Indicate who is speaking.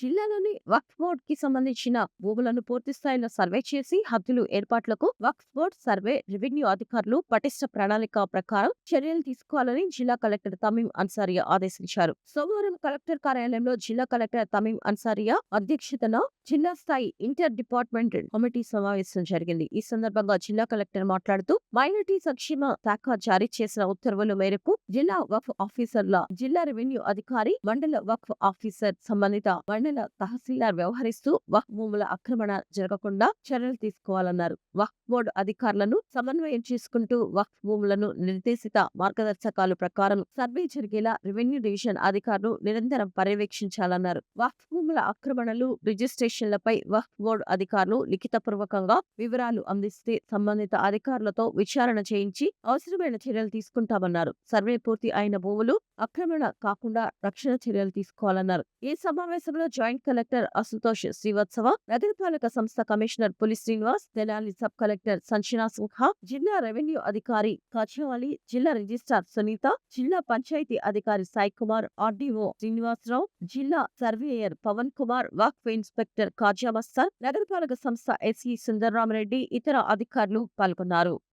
Speaker 1: జిల్లాలోని వక్ఫ్ బోర్డ్ కి సంబంధించిన భూములను పూర్తి స్థాయిలో సర్వే చేసి హద్దులు ఏర్పాట్లకు వక్ఫ్ బోర్డ్ సర్వే రెవెన్యూ అధికారులు పటిష్ట ప్రణాళిక ప్రకారం చర్యలు తీసుకోవాలని జిల్లా కలెక్టర్ తమీం అన్సారియా ఆదేశించారు. సోమవారం కలెక్టర్ కార్యాలయంలో జిల్లా కలెక్టర్ తమీం అన్సారియా అధ్యక్షతన జిల్లా స్థాయి ఇంటర్ డిపార్ట్మెంట్ కమిటీ సమావేశం జరిగింది. ఈ సందర్భంగా జిల్లా కలెక్టర్ మాట్లాడుతూ మైనార్టీ సంక్షేమ శాఖ జారీ చేసిన ఉత్తర్వుల మేరకు జిల్లా వక్ఫ్ ఆఫీసర్ల, జిల్లా రెవెన్యూ అధికారి, మండల వక్ఫ్ ఆఫీసర్, సంబంధిత మండల తహసీల్దార్ వ్యవహరిస్తూ వక్ఫ్ భూముల ఆక్రమణ జరగకుండా చర్యలు తీసుకోవాలన్నారు. వక్ఫ్ బోర్డు అధికారులను సమన్వయం చేసుకుంటూ వక్ఫ్ భూములను నిర్దేశిత మార్గదర్శకాలు ప్రకారం సర్వే జరిగేలా రెవెన్యూ డివిజన్ అధికారులు నిరంతరం పర్యవేక్షించాలన్నారు. వక్ఫ్ భూముల ఆక్రమణలు, రిజిస్ట్రేషన్లపై వక్ఫ్ బోర్డు అధికారులు లిఖితపూర్వకంగా వివరాలు అందిస్తే సంబంధిత అధికారులతో విచారణ చేయించి అవసరమైన చర్యలు తీసుకుంటామన్నారు. సర్వే పూర్తి అయిన భూములు ఆక్రమణ కాకుండా రక్షణ చర్యలు తీసుకోవాలన్నారు. ఈ సమావేశంలో జాయింట్ కలెక్టర్ అశుతోష్ శ్రీవత్సవ, నగరపాలక సంస్థ కమిషనర్ పులి శ్రీనివాస్, తెనాలి సబ్ కలెక్టర్ సంచనా సిన్హా, జిల్లా రెవెన్యూ అధికారి కాజావలి, జిల్లా రిజిస్ట్రార్ సునీత, జిల్లా పంచాయతీ అధికారి సాయి కుమార్, ఆర్డీఓ శ్రీనివాసరావు, జిల్లా సర్వేయర్ పవన్ కుమార్, వక్ఫ్ ఇన్స్పెక్టర్ కాజా మస్తాన్, నగరపాలక సంస్థ ఎస్ఈ సుందర్రామరెడ్డి, ఇతర అధికారులు పాల్గొన్నారు.